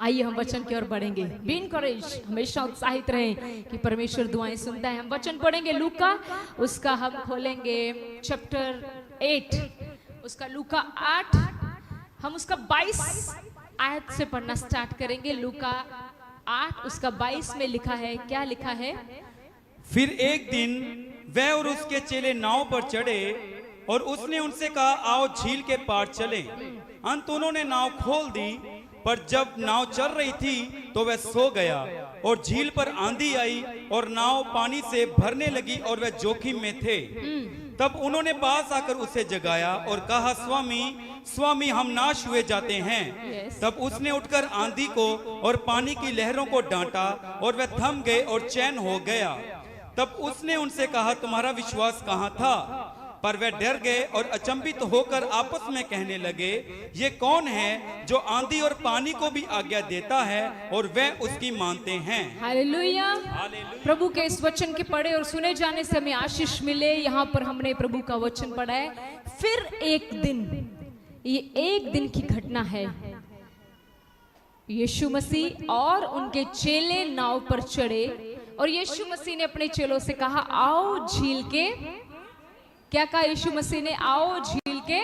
आइए हम वचन की ओर बढ़ेंगे। बी इनकरेज, हमेशा उत्साहित रहें कि परमेश्वर दुआएं सुनता है। हम वचन पढ़ेंगे लूका, उसका हम खोलेंगे चैप्टर 8, उसका लूका 8, हम उसका 22 आयत से पढ़ना स्टार्ट करेंगे। लूका 8 उसका 22 में लिखा है, क्या लिखा है? फिर एक दिन वह और उसके चेले नाव पर चढ़े और उसने उनसे कहा, आओ झील के पार चले। अंत उन्होंने नाव खोल दी, पर जब नाव चल रही थी तो वह सो गया और झील पर आंधी आई और नाव पानी से भरने लगी और वह जोखिम में थे। तब उन्होंने पास आकर उसे जगाया और कहा, स्वामी स्वामी, हम नाश हुए जाते हैं। तब उसने उठकर आंधी को और पानी की लहरों को डांटा और वह थम गए और चैन हो गया। तब उसने उनसे कहा, तुम्हारा विश्वास कहाँ था? पर वे डर गए और अचंभित होकर आपस में कहने लगे, ये कौन है जो आंधी और पानी को भी आज्ञा देता है और वे उसकी मानते हैं। हालेलुया। प्रभु के इस वचन के पढ़े और सुने जाने से हमें आशीष मिले। यहाँ पर हमने प्रभु का वचन पढ़ा है। फिर एक दिन, ये एक दिन की घटना है। यीशु मसीह और उनके चेले नाव पर चढ़े और यीशु मसीह ने अपने चेलों से कहा, आओ झील के, क्या कहा यीशु मसीह ने? आओ झील के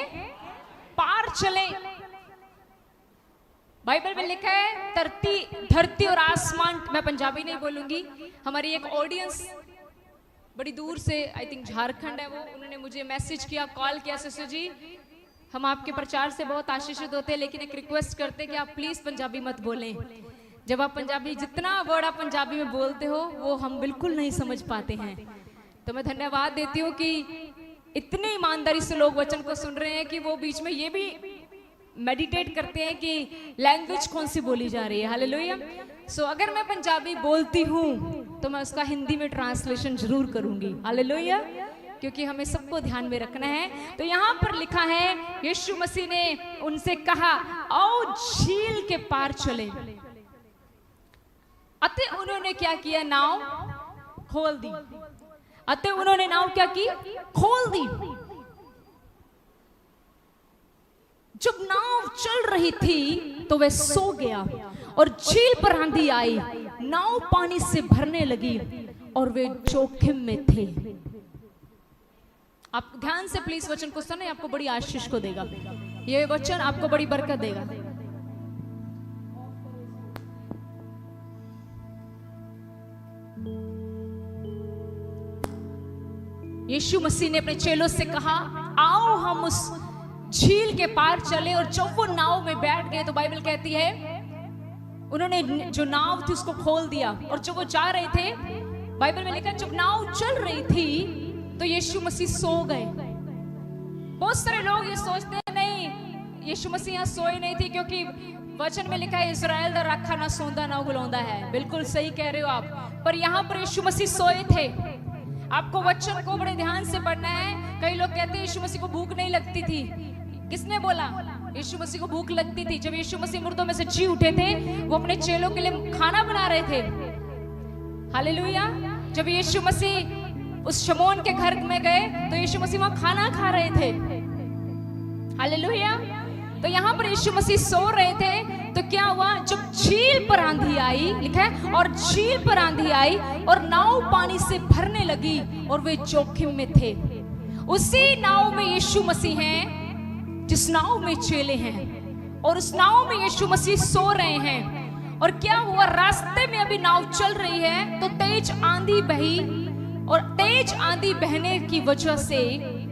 पार चले। बाइबल में लिखा है धरती और आसमान, मैं पंजाबी नहीं बोलूंगी। हमारी एक ऑडियंस बड़ी दूर से, आई थिंक झारखंड है वो, उन्होंने मुझे मैसेज किया, कॉल किया, सिस्टर जी हम आपके प्रचार से बहुत आशीषित होते हैं, लेकिन एक रिक्वेस्ट करते हैं कि आप प्लीज पंजाबी मत बोलें। जब आप पंजाबी, जितना वर्ड आप पंजाबी में बोलते हो वो हम बिल्कुल नहीं समझ पाते हैं। तो मैं धन्यवाद देती हूँ कि इतने ईमानदारी से लोग वचन को सुन रहे हैं कि वो बीच में ये भी मेडिटेट करते हैं कि लैंग्वेज कौन सी बोली जा रही है। हालेलुया। सो अगर मैं पंजाबी बोलती हूँ तो मैं उसका हिंदी में ट्रांसलेशन जरूर करूंगी। हालेलुया, क्योंकि हमें सबको ध्यान में रखना है। तो यहाँ पर लिखा है, यीशु मसीह ने उनसे कहा, आओ झील के पार चले। अतः उन्होंने क्या किया? नाव खोल दी। अतः उन्होंने नाव क्या की? खोल दी। जब नाव चल रही थी तो वह सो गया और झील पर आंधी आई, नाव पानी से भरने लगी और वे जोखिम में थे। आप ध्यान से प्लीज वचन को सुने, आपको बड़ी आशीष को देगा। ये वचन आपको बड़ी बरकत देगा। यीशु मसीह ने अपने चेलों से कहा, आओ हम उस झील के पार चले। और जब वो नाव में बैठ गए तो बाइबल कहती है उन्होंने जो नाव थी उसको खोल दिया। और जब वो जा रहे थे, बाइबल में लिखा, जब नाव चल रही थी तो यीशु मसीह सो गए। बहुत सारे लोग ये सोचते हैं नहीं, यीशु मसीह यहाँ सोए नहीं थे, क्योंकि वचन में लिखा है इज़राइल दा राखा ना सोंदा ना गुलांदा है। बिल्कुल सही कह रहे हो आप, पर यहाँ पर यीशु मसीह सोए थे। आपको वचन को बड़े ध्यान से पढ़ना है। कई लोग कहते हैं यीशु मसीह को भूख नहीं लगती थी। किसने बोला? यीशु मसीह को भूख लगती थी। जब यीशु मसीह मुर्दों में से जी उठे थे, वो अपने चेलों के लिए खाना बना रहे थे। हालेलुया। जब यीशु मसीह उस शमौन के घर में गए तो यीशु मसीह वहां खाना खा रहे थे। हालेलुया। तो यहाँ पर यीशु मसीह सो रहे थे। तो क्या हुआ? जब झील पर आंधी आई, लिखा है, और झील पर आंधी आई और नाव पानी से भरने लगी और वे जोखिम में थे। उसी नाव में यीशु मसीह हैं जिस नाव में चेले हैं, और उस नाव में यीशु मसीह सो रहे हैं। और क्या हुआ? रास्ते में अभी नाव चल रही है तो तेज आंधी बही, और तेज आंधी बहने की वजह से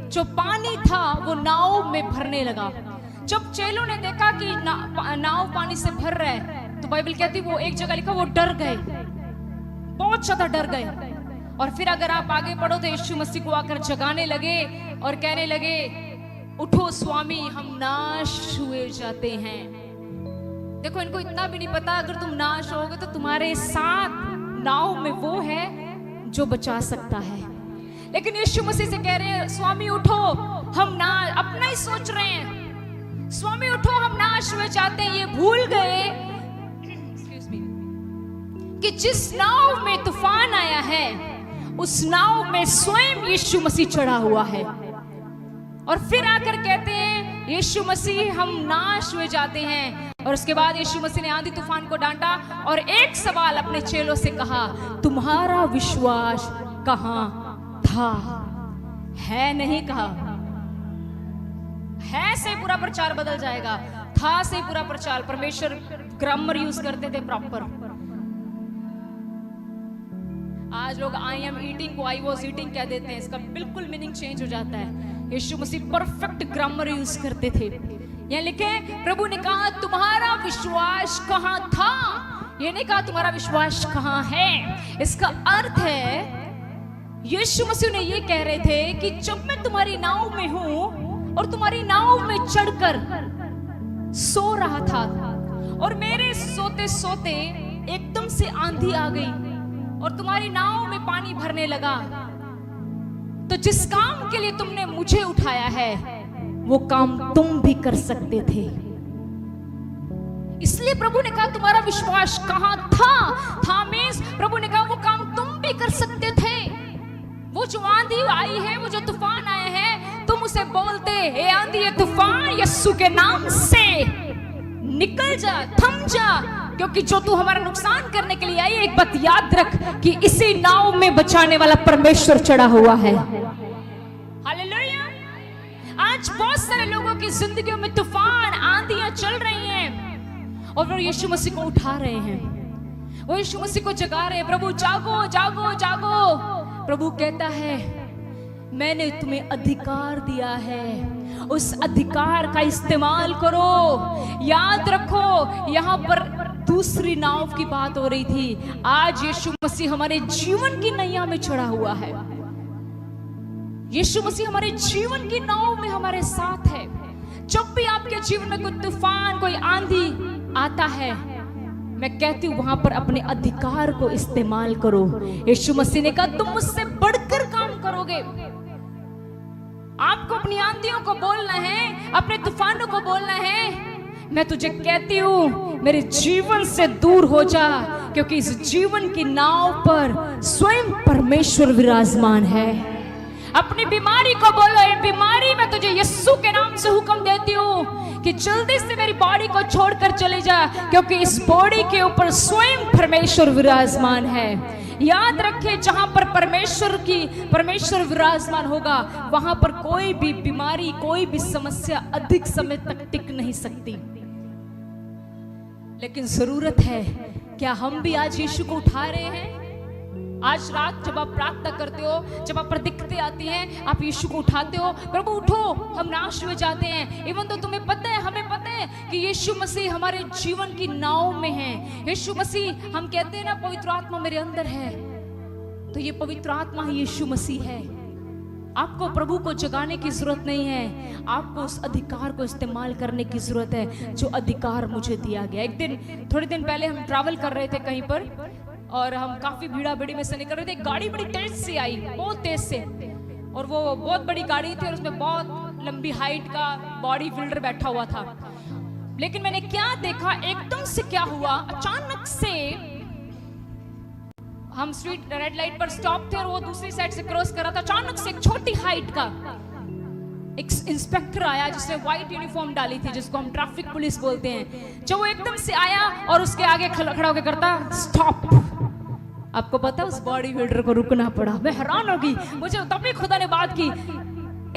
जो पानी था वो नाव में भरने लगा। जब चेलों ने देखा कि नाव पानी से भर रहा है तो बाइबल कहती, वो एक जगह लिखा, वो डर गए, बहुत ज्यादा डर गए। और फिर अगर आप आगे पढ़ो तो यीशु मसीह को आकर जगाने लगे और कहने लगे, उठो स्वामी, हम नाश हुए जाते हैं। देखो, इनको इतना भी नहीं पता, अगर तुम नाश होगे तो तुम्हारे साथ नाव में वो है जो बचा सकता है। लेकिन यीशु मसीह से कह रहे हैं, स्वामी उठो, हम ना अपना ही सोच रहे हैं। स्वामी उठो, हम नाश हुए जाते हैं। ये भूल गए कि जिस नाव में तूफान आया है उस नाव में स्वयं यीशु मसीह चढ़ा हुआ है। और फिर आकर कहते हैं, यीशु मसीह, हम नाश हुए जाते हैं। और उसके बाद यीशु मसीह ने आंधी तूफान को डांटा और एक सवाल अपने चेलों से कहा, तुम्हारा विश्वास कहां था? है नहीं कहा। है से पूरा प्रचार बदल जाएगा, था से पूरा प्रचार। परमेश्वर ग्रामर यूज करते थे प्रॉपर। आज लोग आई एम ईटिंग को आई वॉज ईटिंग कह देते हैं, इसका बिल्कुल मीनिंग चेंज हो जाता है। यीशु मसीह परफेक्ट ग्रामर यूज करते थे। यहाँ लिखे प्रभु ने कहा तुम्हारा विश्वास कहां था, ये नहीं कहा तुम्हारा विश्वास कहां है। इसका अर्थ है यीशु मसीह ने ये कह रहे थे कि जब मैं तुम्हारी नाव में हूं और तुम्हारी नाव में चढ़कर सो रहा था और मेरे सोते सोते एकदम से आंधी आ गई और तुम्हारी नाव में पानी भरने लगा, तो जिस काम के लिए तुमने मुझे उठाया है वो काम तुम भी कर सकते थे। इसलिए प्रभु ने कहा तुम्हारा विश्वास कहां था मींस प्रभु ने कहा वो काम तुम भी कर सकते थे। वो जो आंधी आई है, वो जो तूफान आए हैं, तुम उसे बोलते हे आंधी ये तूफान यीशु के नाम से निकल जा, थम जा, क्योंकि जो तू हमारा नुकसान करने के लिए आई, एक बात याद रख कि इसी नाव में बचाने वाला परमेश्वर चढ़ा हुआ है। हालेलुया। आज बहुत सारे लोगों की जिंदगियों में तूफान आंधियां चल रही हैं और वो यीशु मसीह को उठा रहे हैं, वो यीशु मसीह को जगा रहे हैं। प्रभु जागो जागो जागो। प्रभु कहता है मैंने तुम्हें अधिकार दिया है, उस अधिकार का इस्तेमाल करो। याद रखो यहाँ पर दूसरी नाव की बात हो रही थी। आज यीशु मसीह हमारे जीवन की नैया में चढ़ा हुआ है। यीशु मसीह हमारे जीवन की नाव में हमारे साथ है। जब भी आपके जीवन में कोई तूफान, कोई आंधी आता है, मैं कहती हूं वहां पर अपने अधिकार को इस्तेमाल करो। यीशु मसीह ने कहा तुम मुझसे बढ़कर काम करोगे। आपको अपनी आंधियों को बोलना है, अपने तूफानों को बोलना है मैं तुझे कहती हूं मेरे जीवन से दूर हो जा, क्योंकि इस जीवन की नाव पर स्वयं परमेश्वर विराजमान है। अपनी बीमारी को बोलो, ये बीमारी मैं तुझे यीशु के नाम से हुक्म देती हूँ कि जल्दी से मेरी बॉडी को छोड़कर चले जा, क्योंकि इस बॉडी के ऊपर स्वयं परमेश्वर विराजमान है। याद रखिए जहां पर परमेश्वर विराजमान होगा वहां पर कोई भी बीमारी, कोई भी समस्या अधिक समय तक टिक नहीं सकती। लेकिन जरूरत है क्या हम भी आज यीशु को उठा रहे हैं? आज रात जब आप प्रार्थना करते हो, जब आप पर दिक्कतें आती हैं, आप यीशु को उठाते हो, प्रभु उठो हम नाश हुए जाते हैं। इवन तो तुम्हें पता है, हमें पता है कि यीशु मसीह हमारे जीवन की नाव में है। यीशु मसीह, हम कहते हैं ना पवित्र आत्मा मेरे अंदर है, तो ये पवित्र आत्मा ही यीशु मसीह है। आपको प्रभु को जगाने की जरूरत नहीं है, आपको उस अधिकार को इस्तेमाल करने की जरूरत है जो अधिकार मुझे दिया गया। एक दिन, थोड़े दिन पहले हम ट्रैवल कर रहे थे कहीं पर और हम काफी भीड़ा भीड़ी में से निकल रहे थे। एक गाड़ी बड़ी तेज से आई, बहुत तेज से, और वो बहुत बड़ी गाड़ी थी और उसमें बहुत लंबी हाइट का बॉडी बिल्डर बैठा हुआ था। लेकिन मैंने क्या देखा, एकदम से क्या हुआ, अचानक से हम स्ट्रीट रेड लाइट पर स्टॉप थे और वो दूसरी साइड से क्रॉस कर रहा था। अचानक से एक छोटी हाइट का एक इंस्पेक्टर आया जिसने व्हाइट यूनिफॉर्म डाली थी, जिसको हम ट्रैफिक पुलिस बोलते हैं। जब वो एकदम से आया और उसके आगे खड़ा होकर करता स्टॉप। आपको पता है उस बॉडी बिल्डर को रुकना पड़ा। मैं हैरान हो गई, मुझे तभी खुदा ने बात की,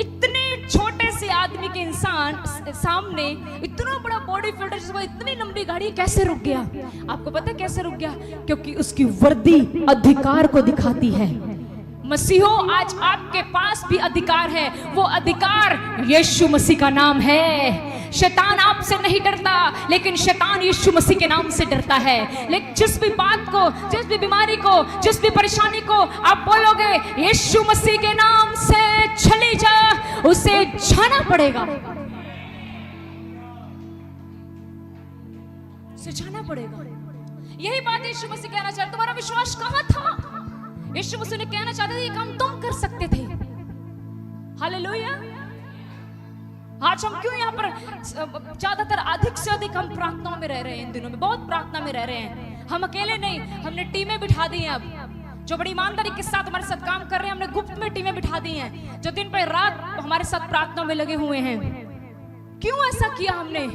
इतने छोटे से आदमी के इंसान सामने इतना बड़ा बॉडी बिल्डर जिसमें इतनी लंबी गाड़ी कैसे रुक गया? आपको पता है कैसे रुक गया? क्योंकि उसकी वर्दी अधिकार को दिखाती है। मसीहो, आज आपके पास भी अधिकार है, वो अधिकार यीशु मसीह का नाम है। शैतान आपसे नहीं डरता, लेकिन शैतान यीशु मसीह के नाम से डरता है। लेकिन जिस भी बात को, जिस भी बीमारी को, जिस भी परेशानी को आप बोलोगे यीशु मसीह के नाम से चली जा, उसे जाना पड़ेगा, उसे जाना पड़ेगा। यही बात यीशु मसीह कहना चाहते, तुम्हारा विश्वास कहां था? यीशु मसीह ने कहना चाहते थे ये काम तुम कर सकते थे। हालेलुया। आज हम क्यों यहाँ पर ज्यादातर अधिक से अधिक हम प्रार्थनाओं में रह रहे हैं? इन दिनों में बहुत प्रार्थना में रह रहे हैं। हम अकेले नहीं, हमने टीमें बिठा दी हैं अब, जो बड़ी ईमानदारी के साथ हमारे साथ काम कर रहे हैं। हमने गुप्त में टीमें बिठा दी हैं जो दिन पर रात हमारे साथ प्रार्थना में लगे हुए हैं। क्यों ऐसा किया हमने?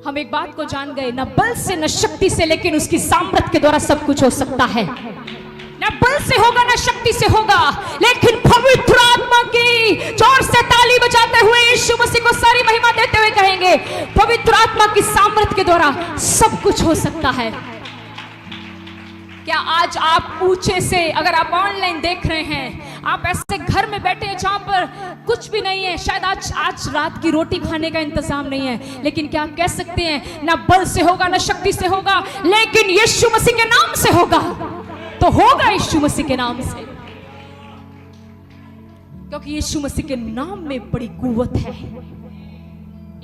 हम एक बात को जान गए, न बल से न शक्ति से, लेकिन उसकी सामर्थ के द्वारा सब कुछ हो सकता है। न बल से होगा न शक्ति से होगा, लेकिन पवित्र आत्मा की, जोर से ताली बजाते हुए यीशु मसीह को सारी महिमा देते हुए कहेंगे, पवित्र आत्मा की सामर्थ के द्वारा सब कुछ हो सकता है। क्या आज आप ऊंचे से, अगर आप ऑनलाइन देख रहे हैं, आप ऐसे घर में बैठे हैं जहां पर कुछ भी नहीं है, शायद आज रात की रोटी खाने का इंतजाम नहीं है, लेकिन क्या आप कह सकते हैं ना बल से होगा ना शक्ति से होगा, लेकिन यीशु मसीह के नाम से होगा, तो होगा यीशु मसीह के नाम से, क्योंकि यीशु मसीह के नाम में बड़ी कुव्वत है।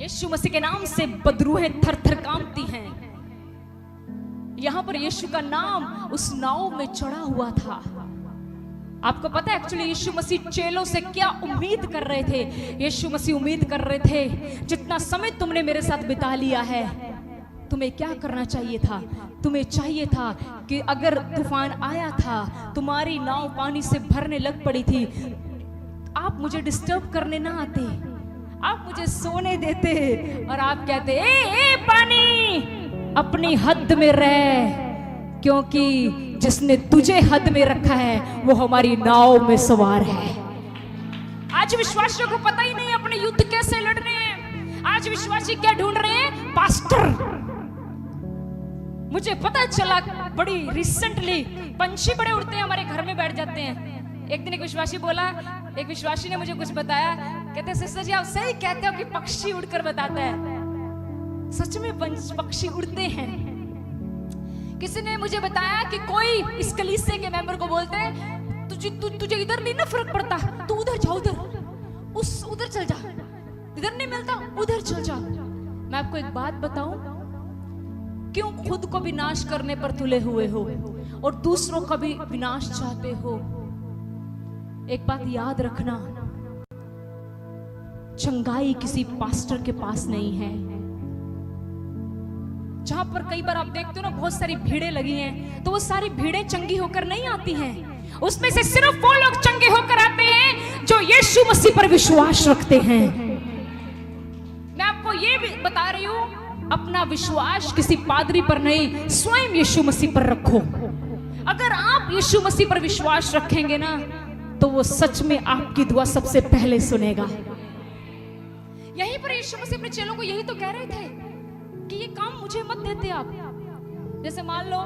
यीशु मसीह के नाम से बदरूहें थर थर कांपती हैं। यहां पर यीशु का नाम उस नाव में चढ़ा हुआ था। आपको पता है एक्चुअली यीशु मसीह चेलों से क्या उम्मीद कर रहे थे? यीशु मसीह उम्मीद कर रहे थे, जितना समय तुमने मेरे साथ बिता लिया है, तुम्हें क्या करना चाहिए था? तुम्हें चाहिए था कि अगर तूफान आया था, तुम्हारी नाव पानी से भरने लग पड़ी थी, आप मुझे डिस्टर्ब करने ना आते, आप मुझे सोने देते और आप कहते ए पानी अपनी हद में रह, क्योंकि जिसने तुझे हद में रखा है वो हमारी नाव में सवार है। आज विश्वासियों को पता ही नहीं अपने युद्ध कैसे लड़ने हैं। आज विश्वासी क्या ढूंढ रहे हैं? पास्टर। मुझे पता चला बड़ी रिसेंटली, पंछी बड़े उड़ते हैं, हमारे घर में बैठ जाते हैं। एक दिन एक विश्वासी बोला, एक विश्वासी ने मुझे कुछ बताया, कहते सिस्टर जी आप सही कहते हो कि पक्षी उड़कर बताता है। सच में पक्षी उड़ते हैं। किसी ने मुझे बताया कि कोई इस कलीसिया के मेंबर को बोलते हैं तुझे इधर नहीं ना फर्क पड़ता, तू उधर जा, उधर चल जा, इधर नहीं मिलता उधर चल जा। मैं आपको एक बात बताऊं, क्यों खुद को विनाश करने पर तुले हुए हो और दूसरों का भी विनाश चाहते हो? एक बात याद रखना, चंगाई किसी पास्टर के पास नहीं है। जहां पर कई बार आप देखते हो ना बहुत सारी भीड़ें लगी हैं, तो वो सारी भीड़ें चंगी होकर नहीं आती हैं। उसमें से सिर्फ वो लोग चंगे होकर आते हैं जो यीशु मसीह पर विश्वास रखते हैं। मैं आपको ये भी बता रही हूं, अपना विश्वास किसी पादरी पर नहीं, स्वयं यीशु मसीह पर रखो। अगर आप यीशु मसीह पर विश्वास रखेंगे ना, तो वो सच में आपकी दुआ सबसे पहले सुनेगा। यहीं पर यीशु मसीह अपने चेलों को यही तो कह रहे थे कि ये काम मुझे मत देते आप। जैसे मान लो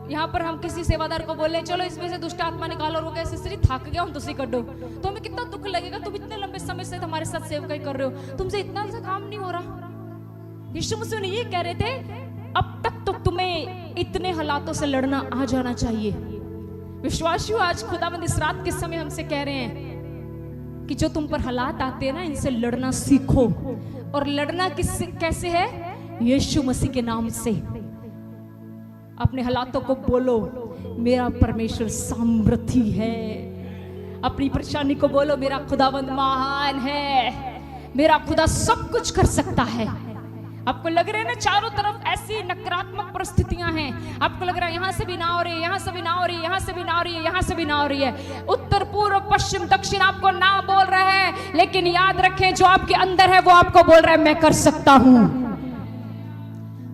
यहाँ पर हम किसी सेवादार को बोले चलो इसमें से दुष्ट आत्मा निकालो, और वो कहे सिस्टर थक गया हूं तुसी कर दो, तो हमें कितना दुख लगेगा। तुम इतने लंबे समय से हमारे साथ सेवकाई कर रहे हो, तुमसे इतना सा काम नहीं हो रहा। यीशु मसीह ने ये कह रहे थे, अब तक तो तुम्हें इतने हालातों से लड़ना आ जाना चाहिए। विश्वासियों, आज खुदावंद इस रात के समय हमसे कह रहे हैं कि जो तुम पर हालात आते हैं ना, इनसे लड़ना सीखो। और लड़ना कैसे है? यीशु मसीह के नाम से। अपने हालातों को बोलो मेरा परमेश्वर सामर्थी है। अपनी परेशानी को बोलो मेरा खुदावंद महान है, मेरा खुदा सब कुछ कर सकता है। आपको लग रहा है ना चारों तरफ ऐसी नकारात्मक परिस्थितियां हैं, आपको लग रहा है यहां से भी ना हो रही है, यहां से भी ना हो रही है, यहां से भी ना हो रही है, यहां से भी ना हो रही है, उत्तर पूर्व पश्चिम दक्षिण आपको ना बोल रहा है, लेकिन याद रखें जो आपके अंदर है वो आपको बोल रहा है मैं कर सकता हूं।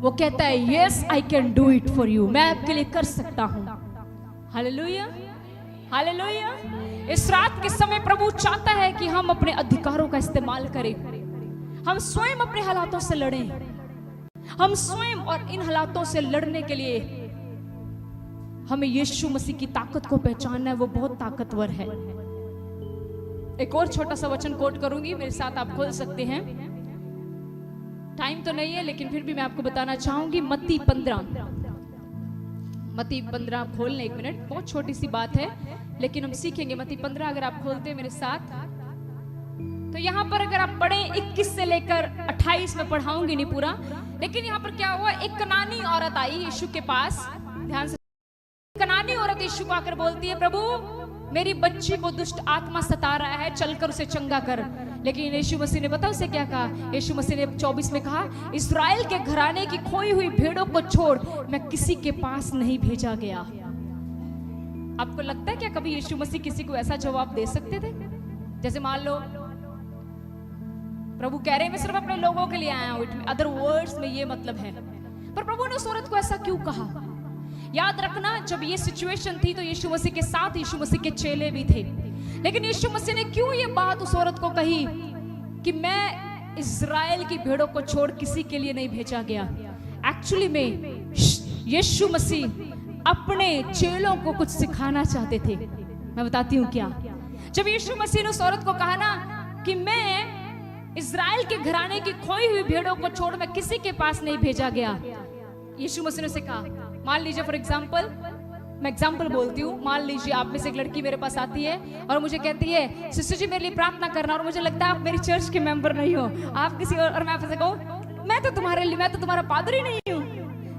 वो कहता है yes I can do it for you, मैं आपके लिए कर सकता हूं। Hallelujah, hallelujah. इस रात के समय प्रभु चाहता है कि हम अपने अधिकारों का इस्तेमाल करें, हम स्वयं अपने हालातों से लड़ें, हम स्वयं। और इन हालातों से लड़ने के लिए हमें यीशु मसीह की ताकत को पहचानना है, वो बहुत ताकतवर है। एक और छोटा सा वचन कोट करूंगी, मेरे साथ आप खोल सकते हैं। टाइम तो नहीं है लेकिन फिर भी मैं आपको बताना चाहूंगी। मत्ती 15 खोल लें, एक मिनट, बहुत छोटी सी बात है लेकिन हम सीखेंगे। मत्ती 15 अगर आप खोलते हैं मेरे साथ, तो यहाँ पर अगर आप पढ़ें 21 से लेकर 28 में पढ़ाऊंगी नहीं पूरा, लेकिन यहाँ पर क्या हुआ, एक कनानी औरत आई यीशु के पास। ध्यान से, कनानी औरत यीशु को आकर बोलती है प्रभु मेरी बच्ची को दुष्ट आत्मा सता रहा है, चलकर उसे चंगा कर। लेकिन यीशु मसीह ने पता उसे क्या कहा? यीशु मसीह ने 24 में कहा इस्राएल के घराने की खोई हुई भेड़ों को छोड़ मैं किसी के पास नहीं भेजा गया। आपको लगता है क्या कभी यीशु मसीह किसी को ऐसा जवाब दे सकते थे? जैसे मान लो प्रभु कह रहे हैं मैं सिर्फ अपने लोगों के लिए आया हूं, अदर वर्ड्स में ये मतलब है। पर प्रभु ने उस औरत को ऐसा क्यों कहा? याद रखना, जब ये सिचुएशन थी तो यीशु मसीह के साथ यीशु मसीह के चेले भी थे, लेकिन यीशु मसीह ने क्यों ये बात उस औरत को कही कि मैं इज़राइल की भेड़ों को छोड़ किसी के लिए नहीं भेजा गया? एक्चुअली में यीशु मसीह अपने चेलों को कुछ सिखाना चाहते थे। मैं बताती हूँ क्या। जब यीशु मसीह ने उस औरत को कहा ना कि मैं इज़राइल के घराने की खोई हुई भेड़ों को छोड़ मैं किसी के पास नहीं भेजा गया, यीशु मसीह ने उसे कहा, मान लीजिए फॉर एग्जाम्पल, मैं एग्जाम्पल बोलती हूँ, मान लीजिए आप में से एक लड़की मेरे पास आती है और मुझे कहती है सिस्टर जी मेरे लिए प्रार्थना करना, और मुझे लगता है आप मेरी चर्च के मेंबर नहीं हो, आप किसी और मैं आपसे कहूँ मैं तो तुम्हारे लिए, मैं तो तुम्हारा पादरी नहीं हूँ,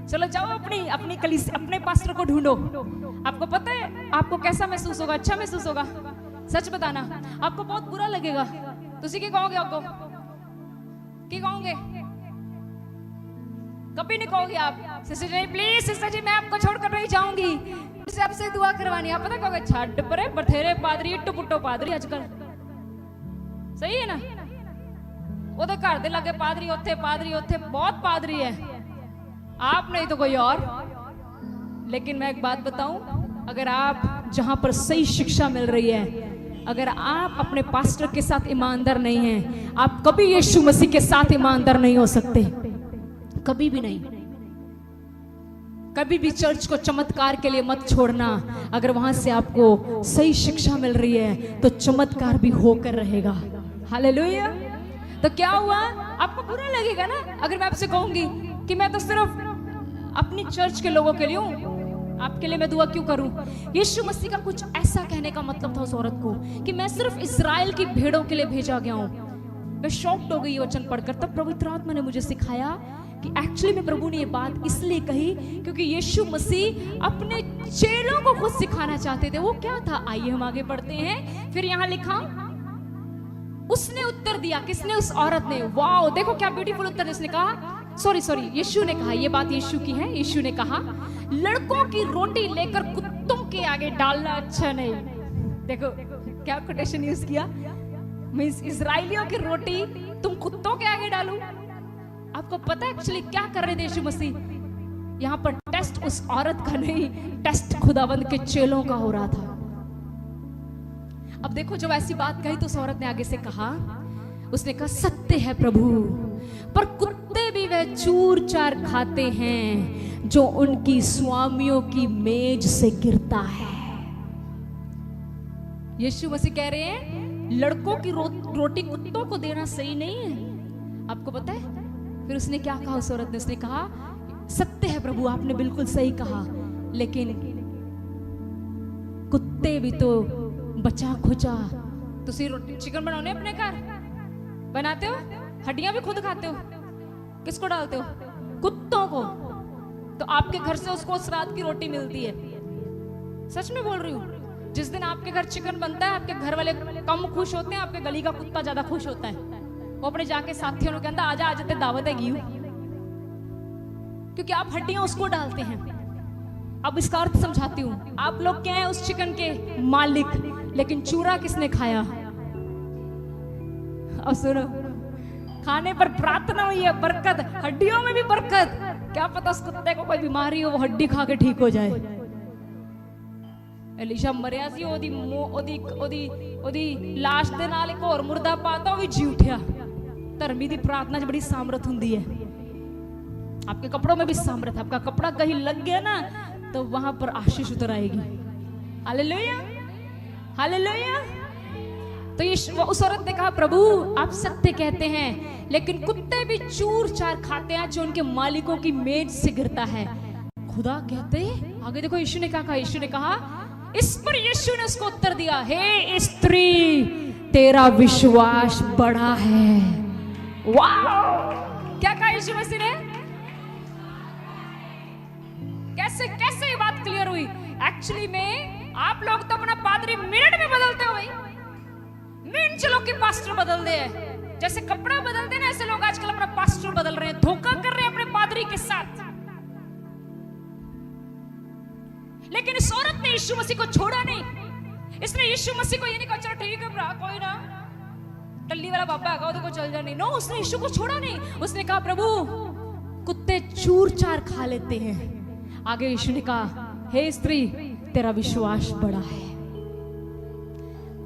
चलो जाओ अपनी कलीसिया अपने पास्टर को ढूंढो। आपको पता है आपको कैसा महसूस होगा? अच्छा महसूस होगा? सच बताना, आपको बहुत बुरा लगेगा। तुसी क्या कहोगे? आपको क्या कहोगे? कभी नहीं कहोगे आप सिस्टर जी प्लीज सिस्टर जी मैं आपको छोड़कर नहीं जाऊंगी, मुझे आपसे दुआ करवानी। आप पता कहोगे छाड़ परे बथेरे पादरी इट्टू पुट्टो पादरी आजकल, सही है ना? ओदे घर दे लगे पादरी ओथे बहुत पादरी है, आप नहीं तो कोई और। लेकिन मैं एक बात बताऊं, अगर आप जहां पर सही शिक्षा मिल रही है, अगर आप अपने पास्टर के साथ ईमानदार नहीं हैं, आप कभी यीशु मसीह के साथ ईमानदार नहीं हो सकते, कभी भी नहीं। कभी भी चर्च को चमत्कार के लिए मत छोड़ना। अगर वहां से आपको सही शिक्षा मिल रही है तो चमत्कार भी होकर रहेगा। हालेलुया। तो क्या हुआ? आपको बुरा लगेगा ना अगर मैं आपसे कहूंगी कि मैं तो सिर्फ अपनी चर्च के लोगों के लिए हूं, आपके लिए मैं दुआ क्यों करूं? यीशु मसीह का कुछ ऐसा कहने का मतलब था उस औरत को कि मैं सिर्फ इज़राइल की भेड़ों के लिए भेजा गया हूं। मैं शॉक्ड हो गई वचन पढ़कर। तब पवित्र आत्मा ने मुझे सिखाया कि एक्चुअली में प्रभु ने ये बात इसलिए कही क्योंकि यीशु मसीह अपने चेलों को खुद सिखाना चाहते थे। वो क्या था? आइए हम आगे बढ़ते हैं। फिर यहाँ लिखा, उसने उत्तर दिया, किसने? उस औरत ने। वाओ, देखो क्या ब्यूटीफुल उत्तर। इसने कहा, सॉरी यीशु ने कहा, ये बात यीशु की है। यीशु ने कहा लड़कों की रोटी लेकर कुत्तों के आगे डालना अच्छा नहीं। देखो क्या कोटेशन यूज किया, मींस इजराइलियों की रोटी तुम कुत्तों के आगे डालो। आपको पता है एक्चुअली क्या कर रहे थे यीशु मसीह? यहाँ पर टेस्ट उस औरत का नहीं, टेस्ट खुदावंद के चेलों का हो रहा था। अब देखो जब ऐसी बात कही तो उस औरत ने आगे से कहा, उसने कहा सत्य है प्रभु, पर कुत्ते भी वह चूर चार खाते हैं जो उनकी स्वामियों की मेज से गिरता है। यीशु मसीह कह रहे हैं लड़कों की रोटी कुत्तों को देना सही नहीं है। आपको पता है फिर उसने क्या कहा? उस औरत ने, उसने कहा सत्य है प्रभु, आपने बिल्कुल सही कहा, लेकिन कुत्ते भी तो बचा खुचा। तुसी रोटी चिकन बनाने अपने घर बनाते हो, हड्डियां भी खुद खाते हो, किसको डालते हो? कुत्तों को। तो आपके घर से उसको उस रात की रोटी मिलती है। सच में बोल रही हूँ, जिस दिन आपके घर चिकन बनता है आपके घर वाले कम खुश होते हैं, आपके गली का कुत्ता ज्यादा खुश होता है। वो अपने जाके साथियों को कहता आजा आज ते दावत है घी, क्योंकि आप हड्डियां उसको डालते हैं। अब इसका अर्थ समझाती हूँ। आप लोग क्या है उस चिकन के मालिक, लेकिन चूरा किसने खाया? अब सुनो, खाने पर प्रार्थना हुई है, बरकत, हड्डियों में भी बरकत। क्या पता उस कुत्ते को कोई बीमारी हो, वो हड्डी खा के ठीक हो जाए। एलिशा मरिया सी, ओदी लाश दे नाल एक और मुर्दा पाता, वो भी जी उठिया। धर्मी दी प्रार्थना च बड़ी सामर्थ हुंदी है। आपके कपड़ों में भी सामर्थ है। आपका कपड़ा कहीं लग गया ना तो वहां पर आशीष उतर आएगी। Hallelujah, hallelujah. तो ये उस औरत ने कहा प्रभु आप सत्य कहते हैं, लेकिन कुत्ते भी चूर चार खाते हैं जो उनके मालिकों की मेज से गिरता है। खुदा कहते, आगे देखो यीशु ने क्या कहा। यीशु ने कहा, इस पर यीशु ने उसको उत्तर दिया, हे स्त्री तेरा विश्वास बड़ा है। वाह, क्या कहा यीशु मसीह ने? कैसे कैसे ये बात क्लियर हुई? एक्चुअली में आप लोग तो अपना पादरी मिनट में बदलते हो भाई। मिनट लोग के पास्टर बदल दे, जैसे कपड़ा बदलते ना ऐसे लोग आजकल अपना पास्टर बदल रहे हैं, धोखा कर रहे हैं अपने पादरी के साथ। लेकिन इस औरत ने यीशु मसीह को छोड़ा नहीं। इसने यीशु मसीह को ये नहीं कहा चलो ठीक है भरा कोई ना, टल्ली वाला बाबा आगा तो को चल जा नहीं। नो, उसने यीशु को छोड़ा नहीं। उसने कहा प्रभु कुत्ते चूर चार खा लेते हैं। आगे यीशु ने कहा हे स्त्री तेरा विश्वास बड़ा है।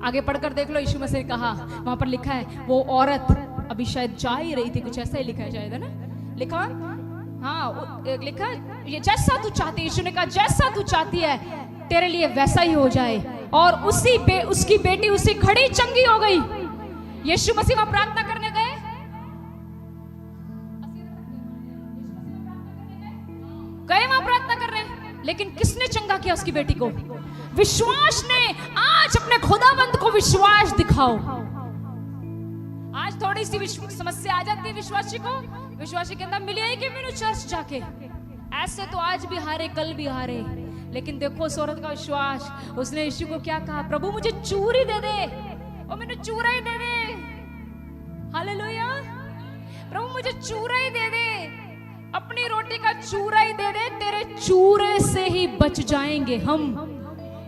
आगे पढ़कर देख लो, यीशु मसीह ने कहा, वहां पर लिखा है वो औरत अभी शायद जा ही रही थी, कुछ ऐसा ही लिखा है शायद, है ना, लिखा, हाँ लिखा, ये जैसा तू चाहती, यीशु ने कहा जैसा तू चाहती है तेरे लिए वैसा ही हो जाए। और उसकी बेटी उसी खड़ी चंगी हो गई। यीशु मसीह वहां प्रार्थना करने गए, वहां प्रार्थना कर रहे हैं, लेकिन किसने चंगा किया उसकी बेटी को? विश्वास ने। आज अपने खुदावंत को विश्वास दिखाओ। आज थोड़ी सी समस्या आ जाती है विश्वासी को, विश्वासी कहता मिले कि मैंने चर्च जाके, ऐसे तो आज भी हारे कल भी हारे। लेकिन देखो उस औरत का विश्वास, उसने यीशु को क्या कहा, प्रभु मुझे चूरी दे दे, और मैंने चूरा ही दे दे। हालेलुया, प्रभु मुझे चूरा ही दे दे, अपनी रोटी का चूरा ही दे दे, तेरे चूरे से ही बच जाएंगे हम।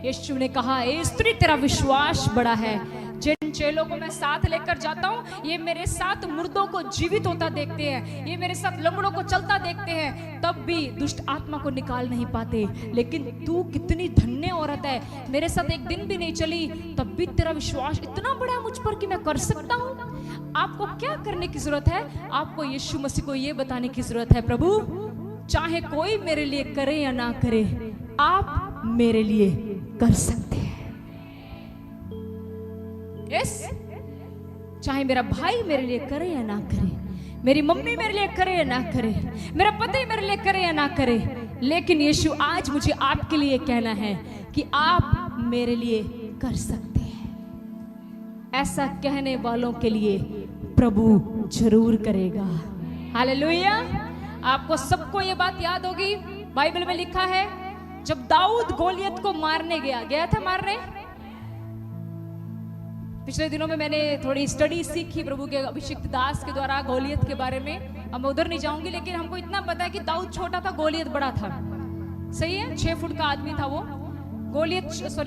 यीशु ने कहा ए स्त्री तेरा विश्वास बड़ा है। जिन चेलों को मैं साथ लेकर जाता हूँ, ये मेरे साथ मुर्दों को जीवित होता देखते हैं, ये मेरे साथ लंगड़ों को चलता देखते हैं, तब भी दुष्ट आत्मा को निकाल नहीं पाते। लेकिन तू कितनी धन्य औरत है, मेरे साथ एक दिन भी नहीं चली, तब भी तेरा विश्वास इतना बड़ा मुझ पर कि मैं कर सकता हूँ। आपको क्या करने की जरूरत है? आपको यीशु मसीह को ये बताने की जरूरत है, प्रभु चाहे कोई मेरे लिए करे या ना करे, आप मेरे लिए कर सकते हैं। यस, चाहे मेरा भाई मेरे लिए करे या ना करे, मेरी मम्मी मेरे लिए करे या ना करे, मेरा पति मेरे लिए करे या ना करे, लेकिन यीशु आज मुझे आपके लिए कहना है कि आप मेरे लिए कर सकते हैं। ऐसा कहने वालों के लिए प्रभु जरूर करेगा। हालेलुया। आपको सबको ये बात याद होगी, बाइबल में लिखा है जब दाऊद गोलियत को मारने गया था मारने। पिछले दिनों में मैंने थोड़ी स्टडी सीखी प्रभु के अभिषिक्त दास के द्वारा गोलियत के बारे में। अब मैं उधर नहीं जाऊंगी, लेकिन हमको इतना पता है कि दाऊद छोटा था, गोलियत बड़ा था। सही है, 6 फुट का आदमी था वो।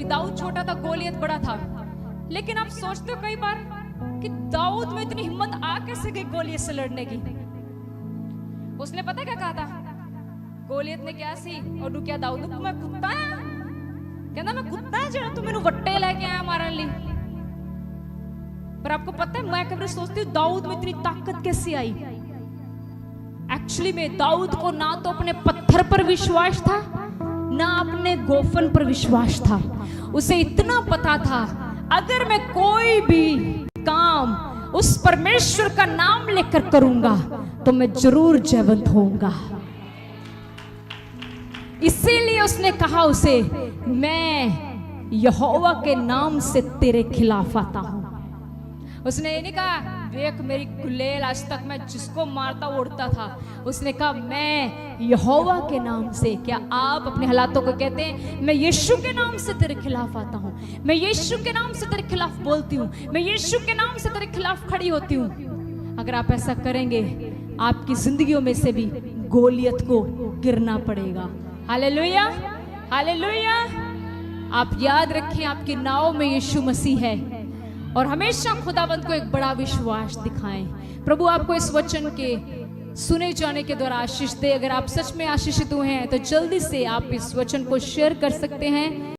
दाऊद छोटा था, गोलियत बड़ा था। लेकिन आप सोचते हो कई बार कि दाऊद में इतनी हिम्मत आ कैसे गई गोलियत से लड़ने की? उसने पता क्या कहा था? गोलियत ने क्या सी और क्या दाऊद को मैं कुत्ता है, कहना मैं कुत्ता है जो तू मैनू वट्टे लेके आया मारने लिए। पर आपको पता है, मैं कभी सोचती हूँ दाऊद में इतनी ताकत कैसे आई? एक्चुअली में दाऊद को ना तो अपने पत्थर पर विश्वास था, ना अपने गोफन पर विश्वास था। उसे इतना पता था अगर मैं कोई भी काम उस परमेश्वर का नाम लेकर करूंगा तो मैं जरूर जयवंत होऊंगा। इसीलिए उसने कहा उसे, मैं यहोवा के नाम से तेरे खिलाफ आता हूं। उसने ये नहीं कहा देख मेरी गुलेल आज तक मैं जिसको मारता उड़ता था। उसने कहा मैं यहोवा के नाम से। क्या आप अपने हालातों को कहते हैं मैं यीशु के नाम से तेरे खिलाफ आता हूं, मैं यीशु के नाम से तेरे खिलाफ बोलती हूं, मैं यीशु के नाम से तेरे खिलाफ खड़ी होती हूं। अगर आप ऐसा करेंगे आपकी जिंदगियों में से भी गोलियत को गिरना पड़ेगा। Hallelujah, hallelujah. आप याद रखें आपकी नाव में यीशु मसीह है और हमेशा खुदाबंद को एक बड़ा विश्वास दिखाएं। प्रभु आपको इस वचन के सुने जाने के द्वारा आशीष दे। अगर आप सच में आशीषित हुए हैं तो जल्दी से आप इस वचन को शेयर कर सकते हैं।